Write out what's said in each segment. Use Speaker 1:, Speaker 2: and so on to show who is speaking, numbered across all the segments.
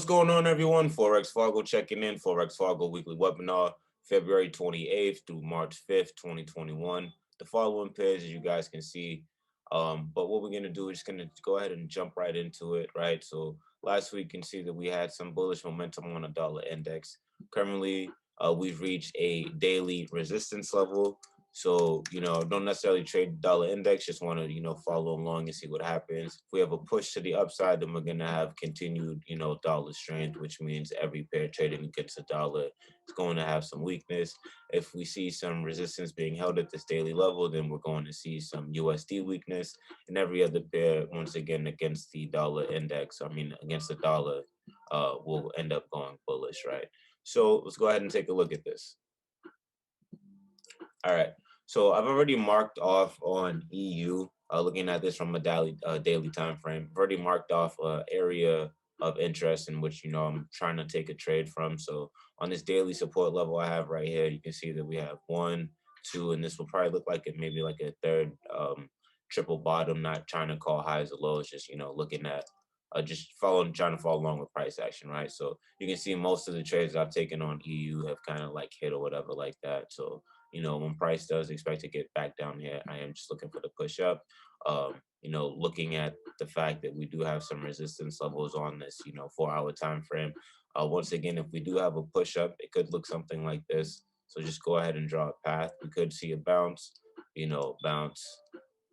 Speaker 1: going on, everyone? Forex Fargo checking in. Forex Fargo weekly webinar, February 28th through March 5th, 2021. The following pairs, as you guys can see. But what we're going to do is just going to go ahead and jump right into it, right? So last week, you can see that we had some bullish momentum on a dollar index. Currently, we've reached a daily resistance level. So, don't necessarily trade the dollar index, just want to, follow along and see what happens. If we have a push to the upside, then we're going to have continued, dollar strength, which means every pair trading against a dollar is going to have some weakness. If we see some resistance being held at this daily level, then we're going to see some USD weakness, and every other pair, once again, against the dollar index, against the dollar, will end up going bullish, right? So let's go ahead and take a look at this. All right. So I've already marked off on EU, looking at this from a daily time frame. I've already marked off an area of interest in which, I'm trying to take a trade from. So on this daily support level I have right here, you can see that we have 1, 2, and this will probably look like it, maybe like a third triple bottom, not trying to call highs or lows, just, looking at just trying to follow along with price action, right? So you can see most of the trades I've taken on EU have kind of like hit or whatever like that. So when price does expect to get back down here, I am just looking for the push up. Looking at the fact that we do have some resistance levels on this, 4-hour time frame. Once again, if we do have a push up, it could look something like this. So just go ahead and draw a path. We could see a bounce, bounce,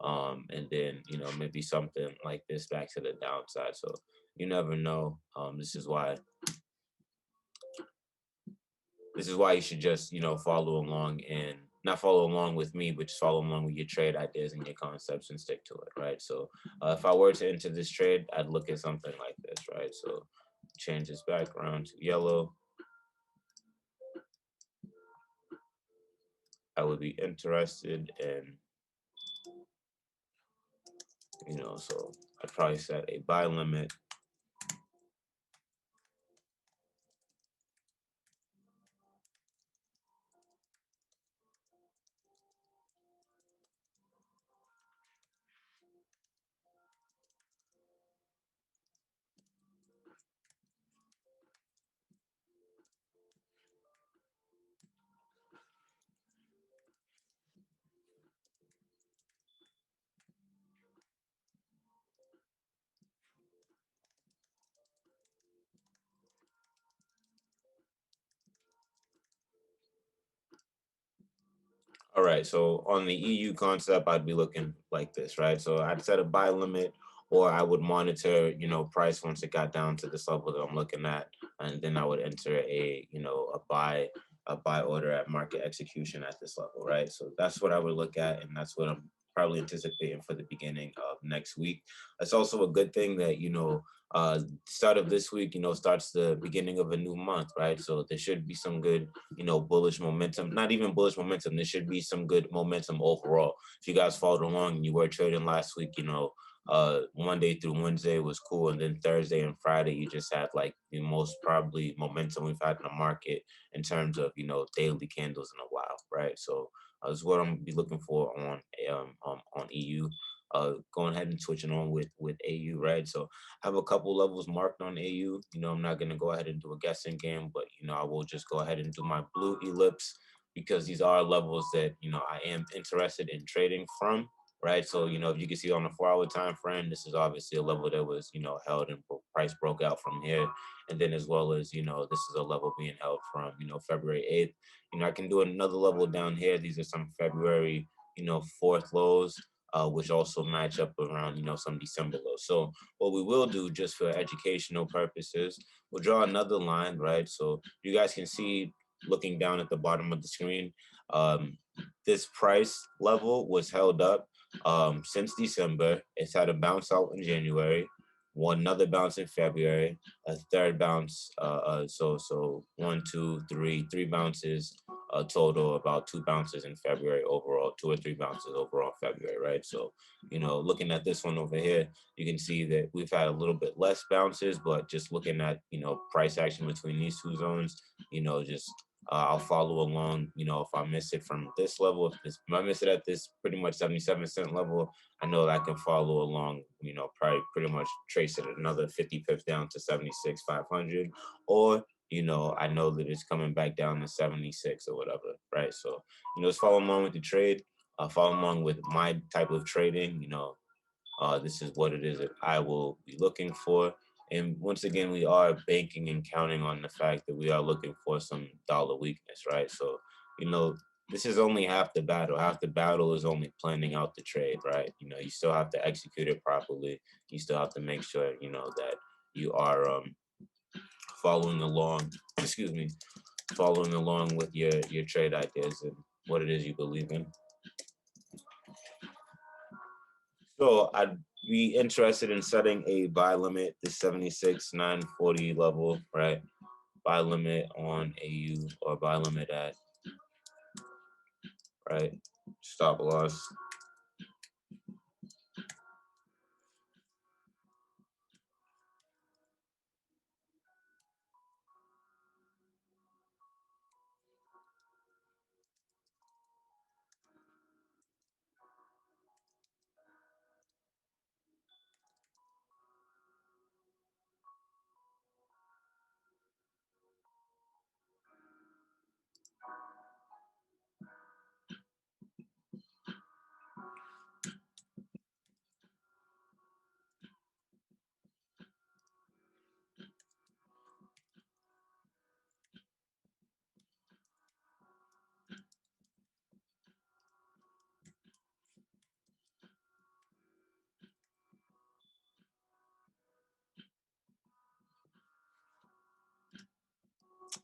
Speaker 1: and then maybe something like this back to the downside. So you never know. This is why you should just, follow along, and not follow along with me, but just follow along with your trade ideas and your concepts and stick to it, right? So if I were to enter this trade, I'd look at something like this, right? So change this background to yellow. I would be interested in, so I'd probably set a buy limit. All right, so on the EU concept, I'd be looking like this, right? So I'd set a buy limit, or I would monitor, price once it got down to this level that I'm looking at, and then I would enter a buy order at market execution at this level, right? So that's what I would look at, and that's what I'm probably anticipating for the beginning of next week. It's also a good thing that, start of this week, starts the beginning of a new month, right? So there should be some good, bullish momentum, not even bullish momentum. There should be some good momentum overall. If you guys followed along and you were trading last week, Monday through Wednesday was cool. And then Thursday and Friday, you just had like the most probably momentum we've had in the market in terms of, daily candles in a while, right? So that's what I'm gonna be looking for on EU. Going ahead and switching on with AU, right? So I have a couple levels marked on AU. I'm not going to go ahead and do a guessing game, but, I will just go ahead and do my blue ellipse, because these are levels that, I am interested in trading from, right? So, if you can see on the 4-hour time frame, this is obviously a level that was, held and price broke out from here. And then as well as, this is a level being held from, February 8th. I can do another level down here. These are some February, 4th lows. Which also match up around, some December lows. So what we will do, just for educational purposes, we'll draw another line, right? So you guys can see, looking down at the bottom of the screen, this price level was held up since December. It's had a bounce out in January, another bounce in February, a third bounce. So 1, 2, 3 bounces total, about 2 bounces in February overall, 2 or 3 bounces overall in February, right? So, looking at this one over here, you can see that we've had a little bit less bounces, but just looking at, price action between these two zones, just I'll follow along. You know, if I miss it from this level, if I miss it at this pretty much 77-cent level, I know that I can follow along. You know, probably pretty much trace it another 50 pips down to 76,500, or you know, I know that it's coming back down to 76 or whatever, right? So you know, just follow along with the trade. Follow along with my type of trading. You know, this is what it is that I will be looking for. And once again, we are banking and counting on the fact that we are looking for some dollar weakness, right? So, you know, this is only half the battle. Half the battle is only planning out the trade, right? You know, you still have to execute it properly. You still have to make sure, you know, that you are following along, excuse me, following along with your trade ideas and what it is you believe in. So I'd be interested in setting a buy limit, the 76,940 level, right? Buy limit on AU or buy limit at, right? Stop loss.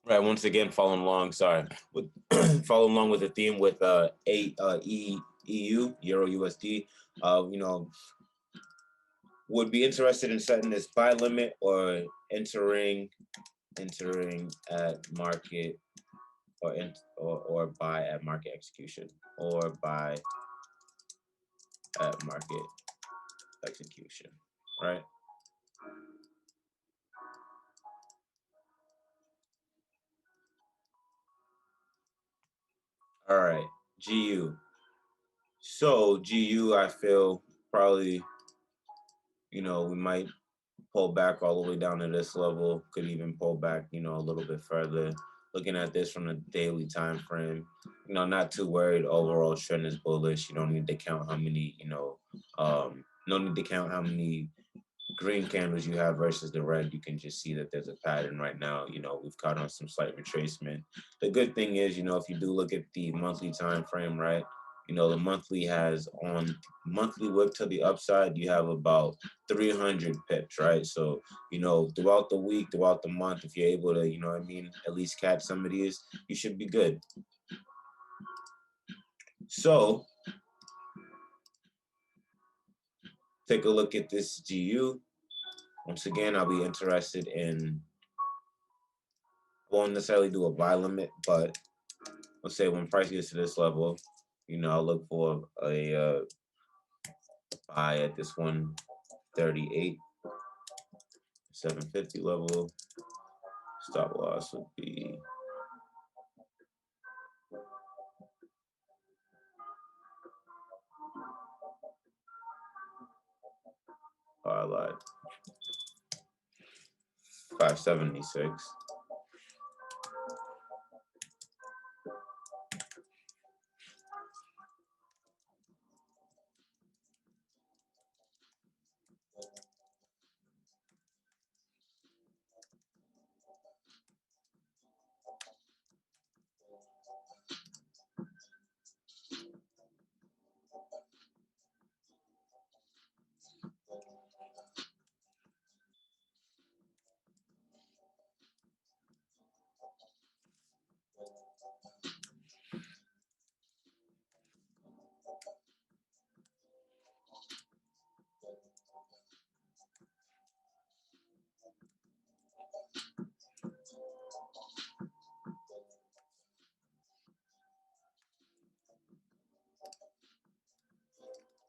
Speaker 1: Right. Once again, following along. Sorry, with following along with the theme with EU Euro USD. You know, would be interested in setting this buy limit or entering at market or buy at market execution or buy at market execution, right? All right, GU. So GU, I feel probably, you know, we might pull back all the way down to this level. Could even pull back, you know, a little bit further. Looking at this from the daily time frame, you know, not too worried. Overall trend is bullish. You don't need to count how many, you know, no need to count how many green candles you have versus the red. You can just see that there's a pattern right now. You know, we've caught on some slight retracement. The good thing is, you know, if you do look at the monthly time frame, right, you know, the monthly has on monthly whip to the upside, you have about 300 pips, right? So, you know, throughout the week, throughout the month, if you're able to, you know what I mean, at least catch some of these, you should be good. So take a look at this GU. Once again, I'll be interested in, won't necessarily do a buy limit, but let's say when price gets to this level, you know, I'll look for a buy at this 138, 750 level. Stop loss would be I lied, 576.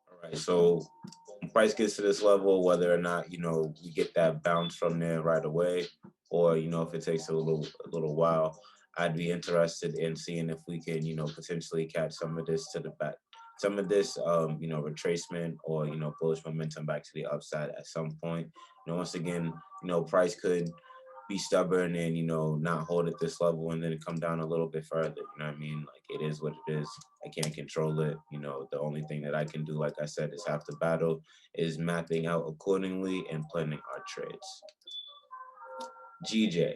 Speaker 1: All right, so when price gets to this level, whether or not, you know, we get that bounce from there right away, or, you know, if it takes a little while, I'd be interested in seeing if we can, potentially catch some of this to the back, some of this, retracement or, bullish momentum back to the upside at some point. Once again, price could be stubborn and, not hold at this level and then come down a little bit further. You know what I mean? Like, it is what it is. I can't control it. The only thing that I can do, like I said, is half the battle is mapping out accordingly and planning our trades. GJ.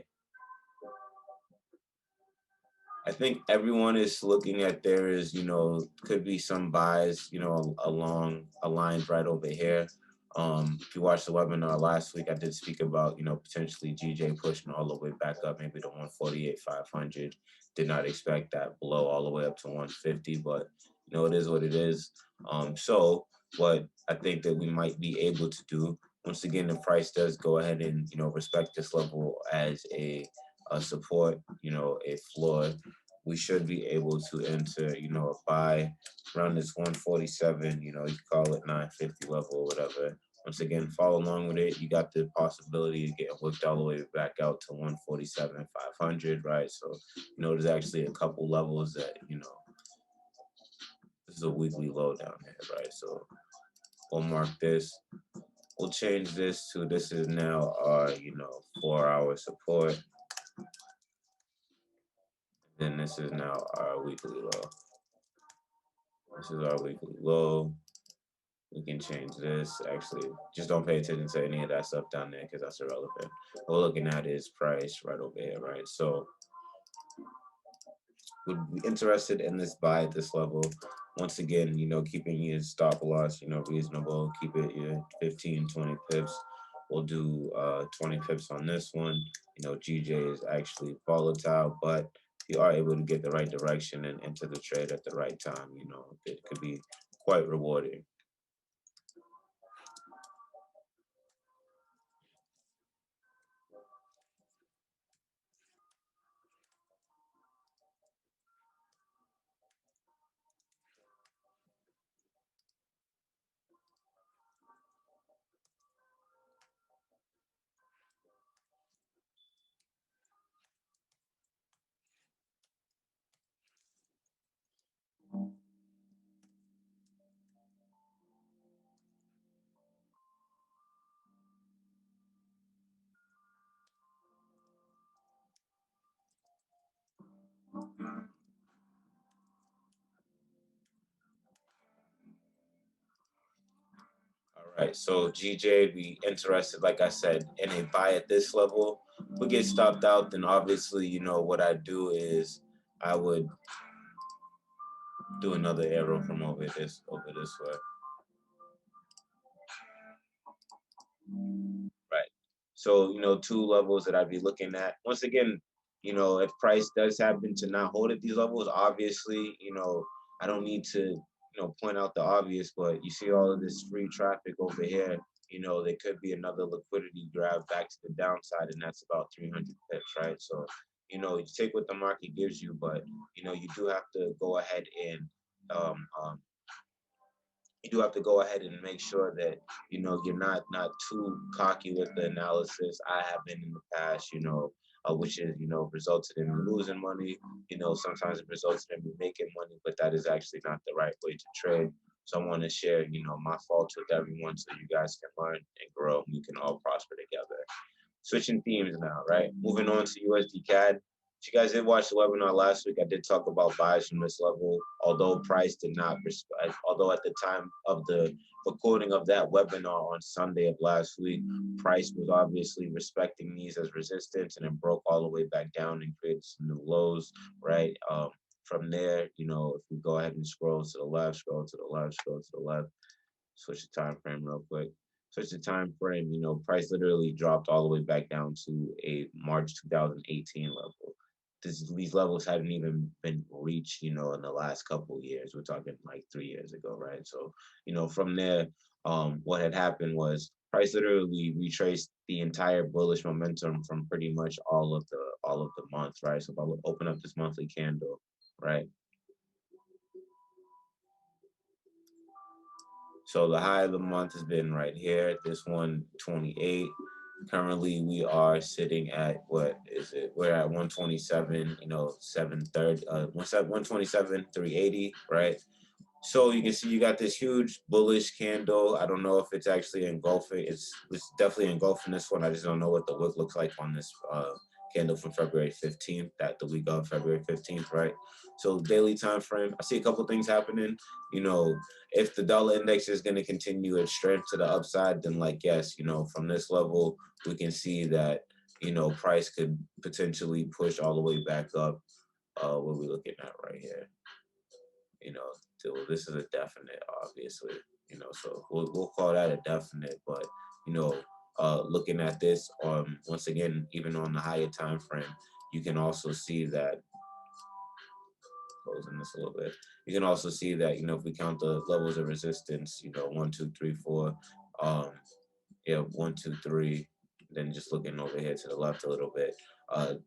Speaker 1: I think everyone is looking at there is, could be some buys, along a line right over here. If you watched the webinar last week, I did speak about, potentially GJ pushing all the way back up, maybe to 148,500. Did not expect that blow all the way up to 150, but it is what it is. So what I think that we might be able to do, once again, the price does go ahead and, respect this level as a support, a floor, we should be able to enter, a buy around this 147, you can call it 950 level or whatever. Once again, follow along with it. You got the possibility of getting whipped all the way back out to 147,500, right? So, there's actually a couple levels that, this is a weekly low down here, right? So we'll mark this. We'll change this to, this is now our, 4-hour support. Then this is now our weekly low. This is our weekly low. We can change this. Actually, just don't pay attention to any of that stuff down there because that's irrelevant. What we're looking at is price right over here, right? So would be interested in this buy at this level. Once again, keeping your stop loss, reasonable. Keep it 15, 20 pips. We'll do 20 pips on this one. GJ is actually volatile, but you are able to get the right direction and into the trade at the right time. It could be quite rewarding. All right, so GJ, be interested, like I said, in a buy at this level. If we get stopped out, then obviously, what I do is I would do another arrow from over this way. Right. So, two levels that I'd be looking at. Once again, if price does happen to not hold at these levels, obviously, I don't need to, point out the obvious, but you see all of this free traffic over here, there could be another liquidity grab back to the downside, and that's about 300 pips, right? So, you take what the market gives you, but, you do have to go ahead and um, um, you do have to go ahead and make sure that you're not too cocky with the analysis. I have been in the past, which is resulted in me losing money. Sometimes it results in me making money, but that is actually not the right way to trade. So I want to share my faults with everyone so you guys can learn and grow. And we can all prosper together. Switching themes now, right? Moving on to USD Cad. If you guys did watch the webinar last week, I did talk about buys from this level, although price did not, although at the time of the recording of that webinar on Sunday of last week, price was obviously respecting these as resistance and it broke all the way back down and created some new lows, right? From there, if we go ahead and scroll to the left, scroll to the left, scroll to the left, switch the time frame real quick. Switch the time frame, price literally dropped all the way back down to a March 2018 level. These levels hadn't even been reached, in the last couple of years. We're talking like 3 years ago, right? So, from there, what had happened was price literally retraced the entire bullish momentum from pretty much all of the month, right? So if I would open up this monthly candle, right? So the high of the month has been right here, this 128. Currently, we are sitting at, what is it? We're at 127, 730, 127, 380, right? So you can see you got this huge bullish candle. I don't know if it's actually engulfing. It's definitely engulfing this one. I just don't know what the wick looks like on this candle from February 15th, that the week of February 15th, right? So daily time frame, I see a couple things happening. You know, if the dollar index is going to continue its strength to the upside, then like, yes, from this level, we can see that, price could potentially push all the way back up. What we're looking at right here, so this is a definite, obviously, so we'll call that a definite, but, looking at this, once again, even on the higher time frame, you can also see that, closing this a little bit, you can also see that, if we count the levels of resistance, 1, 2, 3, 4, um, yeah, 1, 2, 3. Then just looking over here to the left a little bit,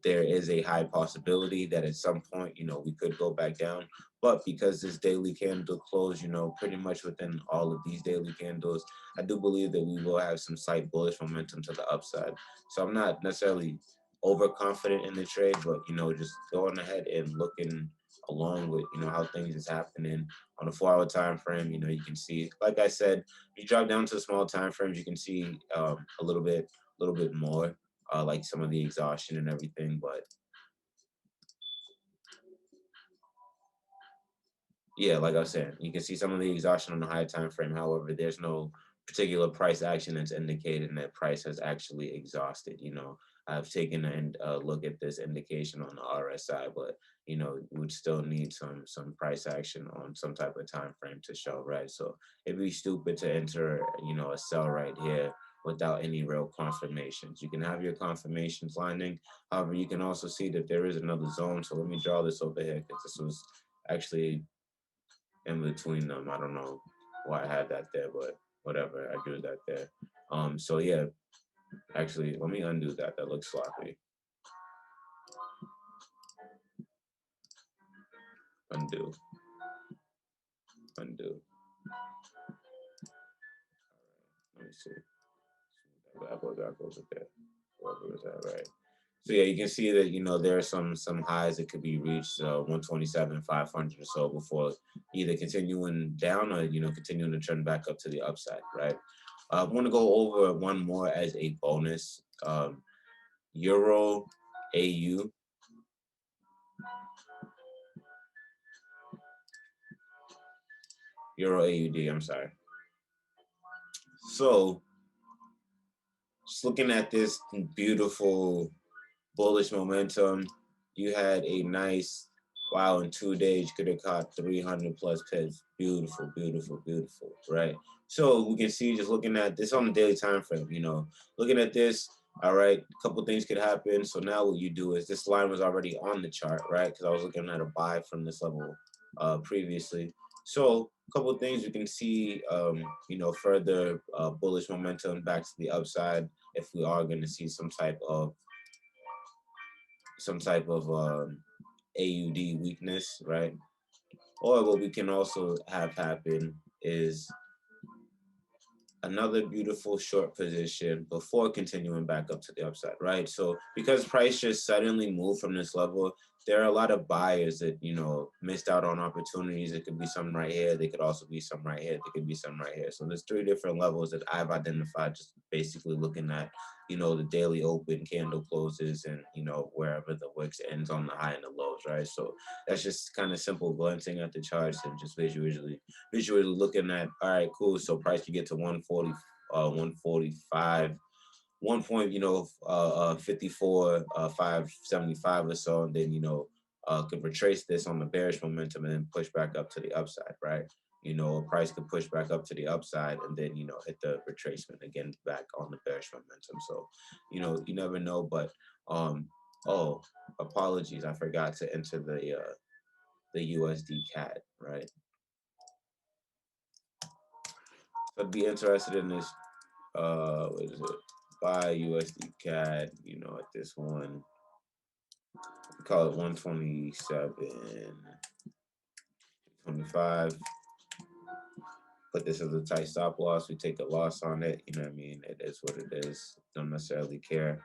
Speaker 1: there is a high possibility that at some point, we could go back down. But because this daily candle closed, pretty much within all of these daily candles, I do believe that we will have some slight bullish momentum to the upside. So I'm not necessarily overconfident in the trade, but just going ahead and looking along with how things is happening on a 4-hour time frame. You can see, like I said, you drop down to small time frames, you can see a little bit more, like some of the exhaustion and everything. But yeah, like I was saying, you can see some of the exhaustion on the higher time frame. However, there's no particular price action that's indicating that price has actually exhausted. I've taken a look at this indication on the RSI, but you would still need some price action on some type of time frame to show, right? So it'd be stupid to enter, a sell right here without any real confirmations. You can have your confirmations lining. However, you can also see that there is another zone. So let me draw this over here, because this was actually in between them. I don't know why I had that there, but whatever, I drew that there. So yeah, actually, let me undo that. That looks sloppy. Undo, undo. Let me see. That goes up there. Whatever was that, right? So yeah, you can see that there are some highs that could be reached, 127, 500 or so, before either continuing down or continuing to trend back up to the upside, right? I want to go over one more as a bonus. Euro AU. Euro AUD, I'm sorry. So just looking at this beautiful bullish momentum, you had a nice, wow, in 2 days you could have caught 300 plus pips. Beautiful, beautiful, beautiful, right? So we can see, just looking at this on the daily time frame, looking at this, all right, a couple things could happen. So now what you do is, this line was already on the chart, right? Because I was looking at a buy from this level previously. So a couple of things we can see, further bullish momentum back to the upside, if we are going to see some type of AUD weakness, right? Or what we can also have happen is another beautiful short position before continuing back up to the upside, right? So because price just suddenly moved from this level, there are a lot of buyers that, missed out on opportunities. It could be some right here. There could also be some right here. There could be some right here. So there's 3 different levels that I've identified, just basically looking at, the daily open candle closes and, wherever the wicks ends on the high and the lows, right? So that's just kind of simple glancing at the charts and just visually looking at, all right, cool. So price you get to 140, 145, 54, 575 or so, and then could retrace this on the bearish momentum and then push back up to the upside, right? Price could push back up to the upside and then hit the retracement again back on the bearish momentum. So you never know. But oh, apologies, I forgot to enter the USD Cad, right? I'd be interested in this, what is it? Buy USD Cad, at this one. We call it 127, 25. put this as a tight stop loss. We take a loss on it. You know what I mean? It is what it is. Don't necessarily care.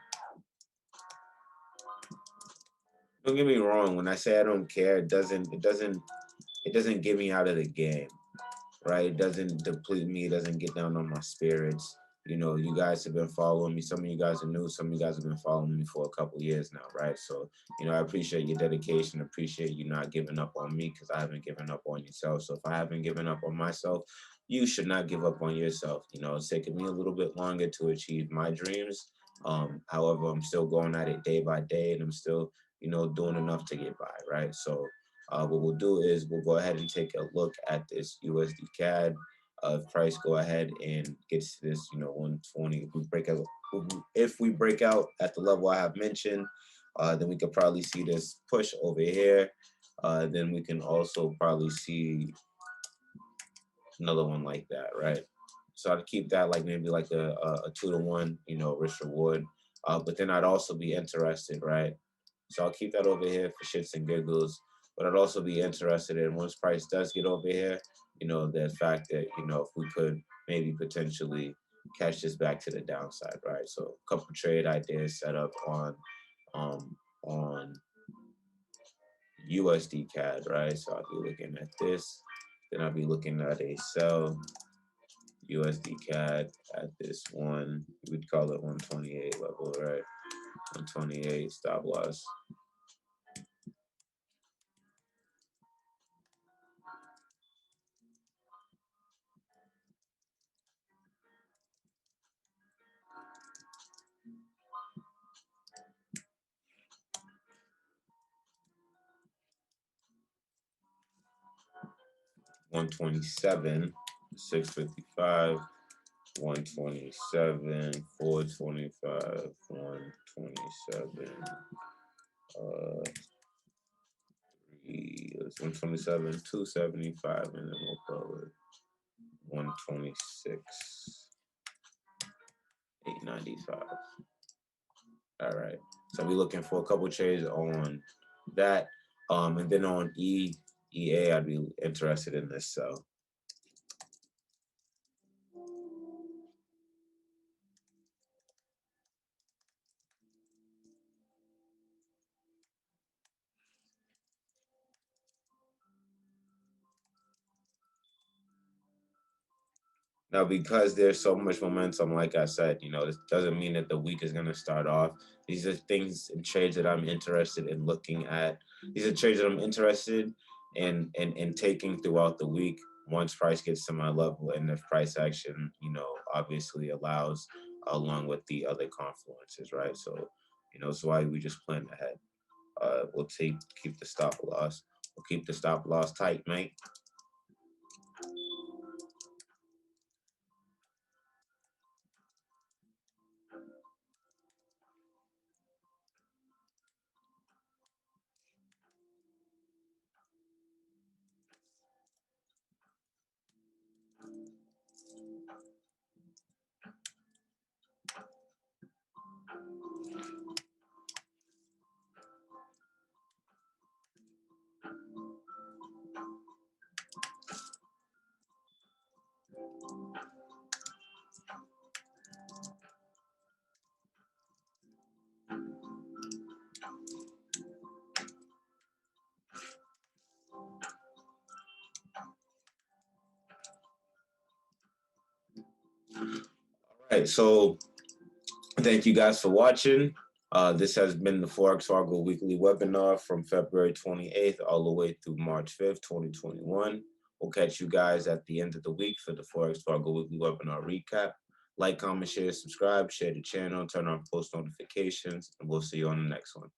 Speaker 1: Don't get me wrong. When I say I don't care, it doesn't get me out of the game, right? It doesn't deplete me. It doesn't get down on my spirits. You know, you guys have been following me. Some of you guys are new. Some of you guys have been following me for a couple years now, right? So, you know, I appreciate your dedication. Appreciate you not giving up on me because I haven't given up on yourself. So if I haven't given up on myself, you should not give up on yourself. You know, it's taken me a little bit longer to achieve my dreams. However, I'm still going at it day by day, and I'm still, you know, doing enough to get by, right? So what we'll do is we'll go ahead and take a look at this USD Cad. If price go ahead and gets to this, you know, 120, if we break out at the level I have mentioned, then we could probably see this push over here. Then we can also probably see another one like that, right? So I'd keep that like maybe like a 2-to-1, you know, risk reward. But then I'd also be interested, right? So I'll keep that over here for shits and giggles. But I'd also be interested in, once price does get over here, you know, the fact that, you know, if we could maybe potentially catch this back to the downside, right? So a couple trade ideas set up on USD Cad, right? So I'll be looking at this. Then I'll be looking at a sell USD Cad at this one. We'd call it 128 level, right? 128 stop loss. $127, $655, $127, $425, $127, it's $127, $275, and then we'll call it $126, $895. All right. So we're looking for a couple trades on that. And then on EA, I'd be interested in this. So now, because there's so much momentum, like I said, you know, this doesn't mean that the week is going to start off. These are things and trades that I'm interested in looking at. These are trades that I'm interested in taking throughout the week once price gets to my level, and if price action, you know, obviously allows, along with the other confluences, right? So, you know, that's why we just plan ahead. We'll keep the stop loss. We'll keep the stop loss tight, mate. All right, so thank you guys for watching. This has been the Forex Fargo weekly webinar from February 28th all the way through March 5th, 2021. We'll catch you guys at the end of the week for the Forex Fargo weekly webinar recap. Like, comment, share, subscribe, share the channel, turn on post notifications, and we'll see you on the next one.